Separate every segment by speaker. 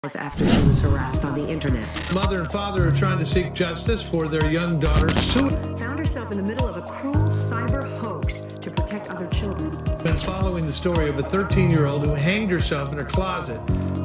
Speaker 1: After she was harassed on the internet.
Speaker 2: Mother and father are trying to seek justice for their young daughter, Sue.
Speaker 1: Found herself in the middle of a cruel cyber hoax to protect other children.
Speaker 2: Been following the story of a 13-year-old who hanged herself in her closet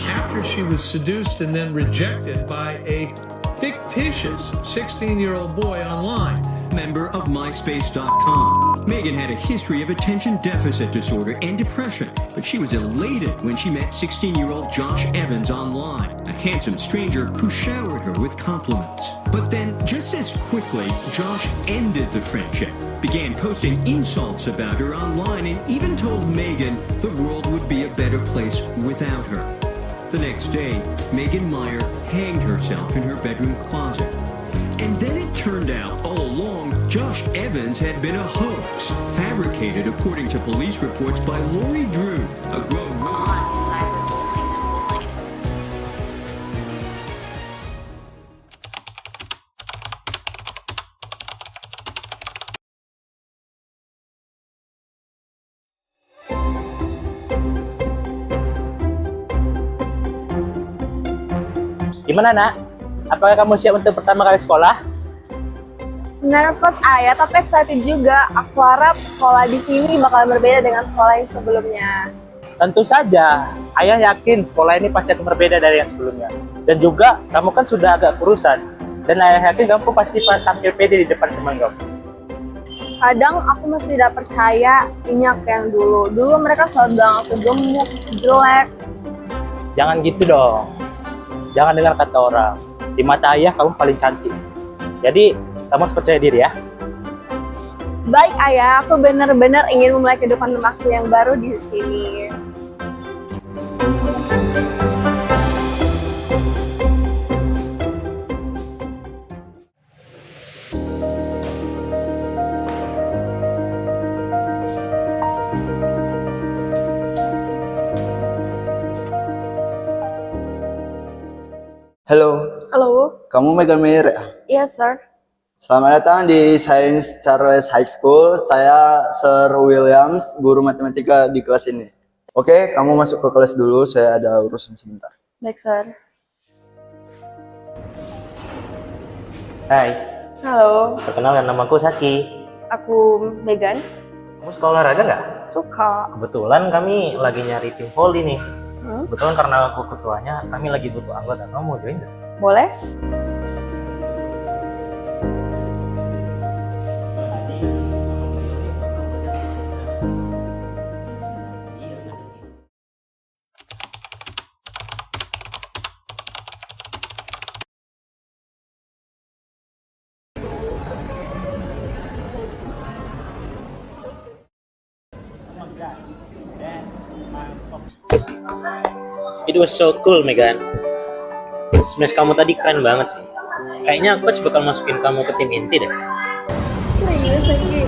Speaker 2: after she was seduced and then rejected by a fictitious 16-year-old boy online.
Speaker 3: Member of MySpace.com. Megan had a history of attention deficit disorder and depression, but she was elated when she met 16-year-old Josh Evans online, a handsome stranger who showered her with compliments. But then, just as quickly, Josh ended the friendship, began posting insults about her online, and even told Megan the world would be a better place without her. The next day, Megan Meyer hanged herself in her bedroom closet. And then it turned out all along, Josh Evans had been a hoax, fabricated according to police reports by Lori Drew, a grown woman.
Speaker 4: Gimana, Nak? Apakah kamu siap untuk pertama kali sekolah?
Speaker 5: Nervous ayah, tapi excited juga. Aku harap sekolah di sini bakal berbeda dengan sekolah yang sebelumnya.
Speaker 4: Tentu saja. Ayah yakin sekolah ini pasti akan berbeda dari yang sebelumnya. Dan juga, kamu kan sudah agak kurusan. Dan ayah yakin kamu pasti tampil pede di depan teman kamu.
Speaker 5: Kadang aku masih tidak percaya ini aku yang dulu. Dulu mereka selalu bilang aku gemuk, jelek.
Speaker 4: Jangan gitu dong. Jangan dengar kata orang. Di mata ayah kamu paling cantik. Jadi, kamu harus percaya diri ya.
Speaker 5: Baik ayah, aku benar-benar ingin memulai kehidupan aku yang baru di sini.
Speaker 6: Halo,
Speaker 5: Halo,
Speaker 6: kamu Megan Meyer ya?
Speaker 5: yes sir.
Speaker 6: Selamat datang di Sains Charles High School. Saya Sir Williams, guru matematika di kelas ini. Oke, kamu masuk ke kelas dulu, saya ada urusan sebentar.
Speaker 5: Baik sir.
Speaker 4: Hai,
Speaker 5: Halo,
Speaker 4: perkenalkan namaku Saki.
Speaker 5: aku Megan.
Speaker 4: Kamu suka olahraga nggak?
Speaker 5: Suka.
Speaker 4: Kebetulan kami lagi nyari tim volley nih.
Speaker 5: Hmm?
Speaker 4: Kebetulan karena aku ketuanya, kami lagi butuh anggota. Kamu mau join nggak?
Speaker 5: Boleh?
Speaker 4: It was so cool, Megan. Smash kamu tadi keren banget sih. Kayaknya coach bakal masukin kamu ke tim inti deh.
Speaker 5: Serius lagi?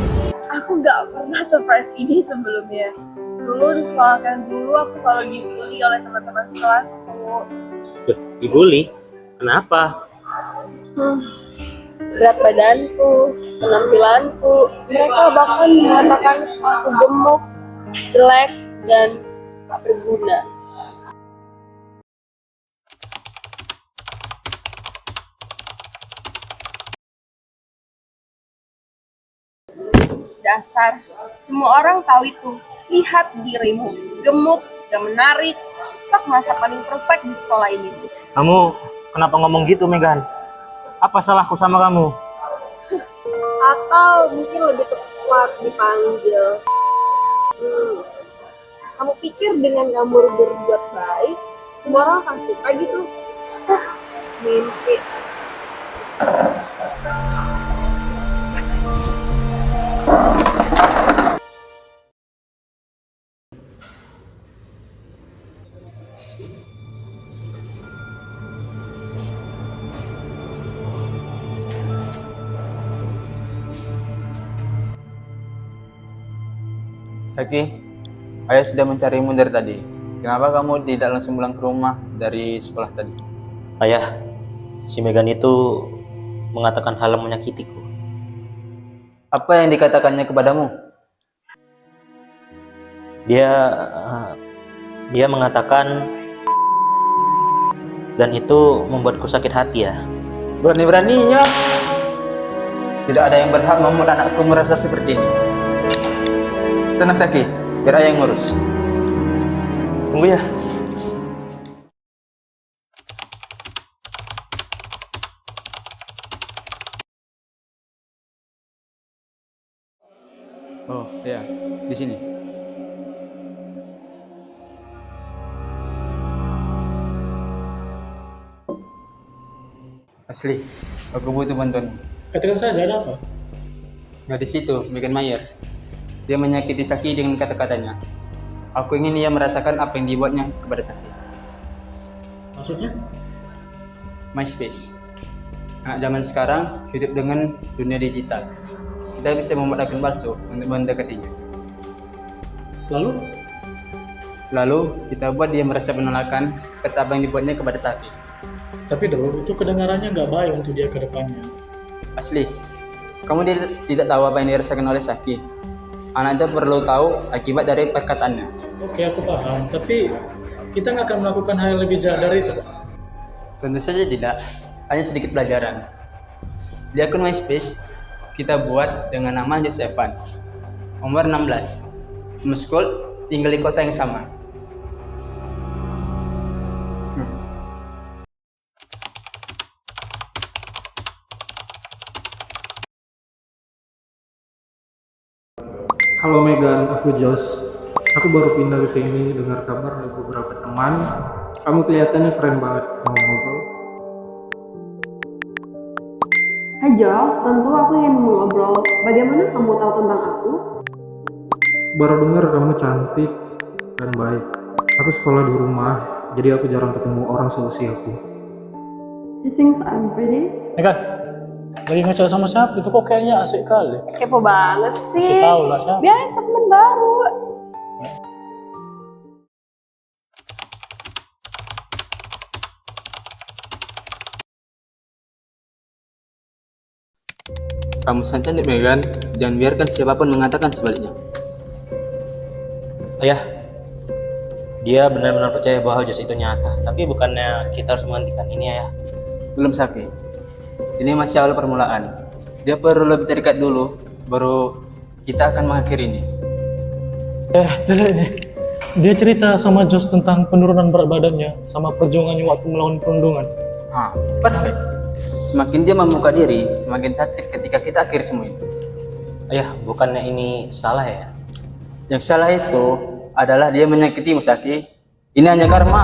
Speaker 5: Aku gak pernah surprise ini sebelumnya. Dulu di sekolah kan dulu aku selalu dibully oleh teman-teman sekelasku.
Speaker 4: Dibully? Kenapa?
Speaker 5: Berat badanku, penampilanku, mereka bahkan mengatakan aku gemuk, jelek, dan tak berguna. Dasar, semua orang tahu itu. Lihat dirimu, gemuk, gak menarik, sok merasa paling perfect di sekolah ini.
Speaker 4: Kamu kenapa ngomong gitu, Megan? Apa salahku sama kamu?
Speaker 5: Atau mungkin lebih tepat dipanggil. Kamu pikir dengan kamu berbuat baik, semua orang akan suka gitu? Mimpi.
Speaker 6: Saki, ayah sudah mencarimu dari tadi. Kenapa kamu tidak langsung pulang ke rumah dari sekolah tadi?
Speaker 4: Ayah, si Megan itu mengatakan hal yang menyakitiku.
Speaker 6: Apa yang dikatakannya kepadamu?
Speaker 4: Dia mengatakan Dan itu membuatku sakit hati ya.
Speaker 7: Berani-beraninya. Tidak ada yang berhak membuat anakku merasa seperti ini. Tenang Saki, biar ayah yang ngurus.
Speaker 4: Tunggu ya.
Speaker 7: Oh, ya, di sini. Asli, aku butuh bantuan.
Speaker 8: Katakan saja, ada apa?
Speaker 7: Nah di situ, Megan Mayer. Dia menyakiti Saki dengan kata-katanya. Aku ingin ia merasakan apa yang dibuatnya kepada Saki.
Speaker 8: Maksudnya?
Speaker 7: MySpace. Anak zaman sekarang hidup dengan dunia digital. Kita bisa membuat akun palsu untuk mendekatinya. Lalu kita buat dia merasa penolakan seperti apa yang dibuatnya kepada Saki.
Speaker 8: Tapi dulu itu kedengarannya nggak baik untuk dia ke depannya.
Speaker 7: Asli, kamu tidak tahu apa yang dirasakan oleh Saki. Anak itu perlu tahu akibat dari perkataannya.
Speaker 8: Oke, aku paham. Tapi kita nggak akan melakukan hal yang lebih jahat dari itu.
Speaker 7: Tentu saja tidak, hanya sedikit pelajaran. Di akun MySpace, kita buat dengan nama Joseph Evans. Umur 16. Homeschool, tinggal di kota yang sama.
Speaker 9: Halo Megan, aku Jos. Aku baru pindah ke sini dengar kabar dari beberapa teman. Kamu kelihatannya keren banget, mau ngobrol?
Speaker 10: Hai Jos, tentu aku ingin mengobrol. Bagaimana kamu tahu tentang aku?
Speaker 9: Baru dengar kamu cantik dan baik. Aku sekolah di rumah, jadi aku jarang ketemu orang seusiaku.
Speaker 10: You think I'm pretty?
Speaker 8: Megan, lagi ngecat sama siapa? Itu kok kayaknya asik kali.
Speaker 10: Kepo banget sih.
Speaker 8: Kasih tahu lah siapa.
Speaker 10: Biasa teman baru.
Speaker 7: Kamu sangat cantik Megan, jangan biarkan siapapun mengatakan sebaliknya.
Speaker 4: Ayah, dia benar-benar percaya bahwa Jos itu nyata. Tapi bukannya kita harus menghentikan ini ya?
Speaker 7: Belum Saki. Ini masih awal permulaan. Dia perlu lebih terikat dulu, baru kita akan mengakhiri ini.
Speaker 8: Dia cerita sama Jos tentang penurunan berat badannya sama perjuangannya waktu melawan perundungan.
Speaker 7: Perfect. Semakin dia membuka diri, semakin sakit ketika kita akhiri semua ini.
Speaker 4: Ayah, bukannya ini salah ya?
Speaker 7: Yang salah itu adalah dia menyakitimu Saki. Ini hanya karma.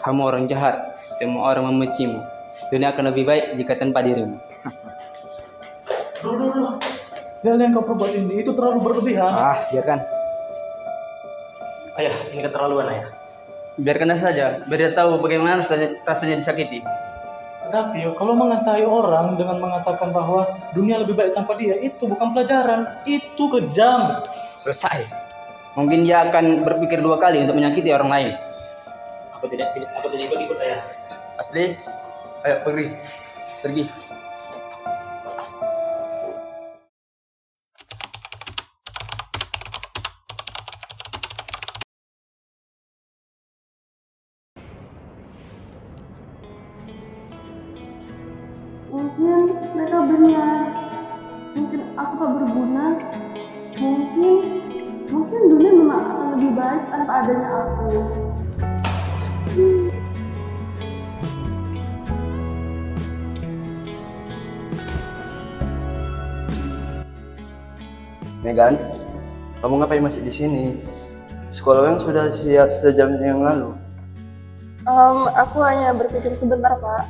Speaker 7: Kamu orang jahat, semua orang membencimu. Dunia akan lebih baik jika tanpa dirimu.
Speaker 8: Duh. Hal yang kau perbuat ini, itu terlalu berlebihan.
Speaker 7: Biarkan.
Speaker 4: Ayah, ini keterlaluan ayah.
Speaker 7: Biarkan saja, biar dia tahu bagaimana rasanya disakiti.
Speaker 8: Tapi kalau mengatai orang dengan mengatakan bahwa dunia lebih baik tanpa dia, itu bukan pelajaran, itu kejam.
Speaker 7: Selesai. Mungkin dia akan berpikir dua kali untuk menyakiti orang lain.
Speaker 4: Aku tidak ikut ayah.
Speaker 7: Asli, ayo pergi.
Speaker 10: Mungkin mereka benar. Mungkin aku tak berguna. Mungkin dunia memang akan lebih baik tanpa adanya aku.
Speaker 6: Megan, kamu ngapain masih di sini? Sekolah yang sudah siap sejam yang lalu.
Speaker 5: Aku hanya berpikir sebentar, Pak.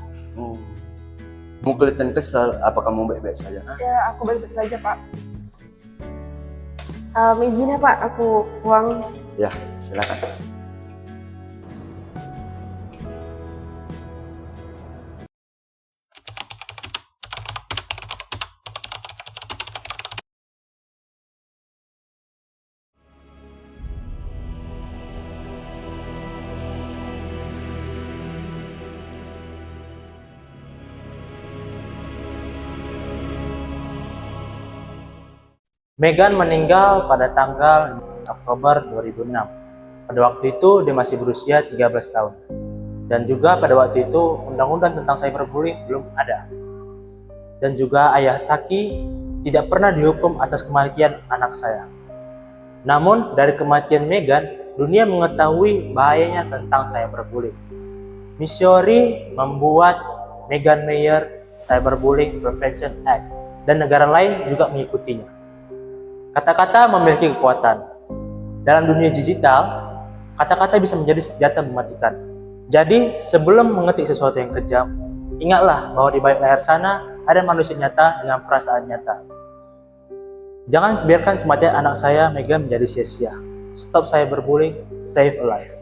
Speaker 6: Kamu kelihatan kesal, apa kamu baik-baik saja?
Speaker 5: Ya, aku baik-baik saja, Pak. Izin ya, Pak, aku uang.
Speaker 6: Ya, silakan.
Speaker 4: Megan meninggal pada tanggal Oktober 2006. Pada waktu itu dia masih berusia 13 tahun. Dan juga pada waktu itu undang-undang tentang cyberbullying belum ada. Dan juga ayah Saki tidak pernah dihukum atas kematian anak saya. Namun dari kematian Megan, dunia mengetahui bahayanya tentang cyberbullying. Missouri membuat Megan Mayer Cyberbullying Prevention Act dan negara lain juga mengikutinya. Kata-kata memiliki kekuatan. Dalam dunia digital, kata-kata bisa menjadi senjata mematikan. Jadi, sebelum mengetik sesuatu yang kejam, ingatlah bahwa di balik layar sana ada manusia nyata dengan perasaan nyata. Jangan biarkan kematian anak saya, Megan, menjadi sia-sia. Stop cyberbullying, save a life.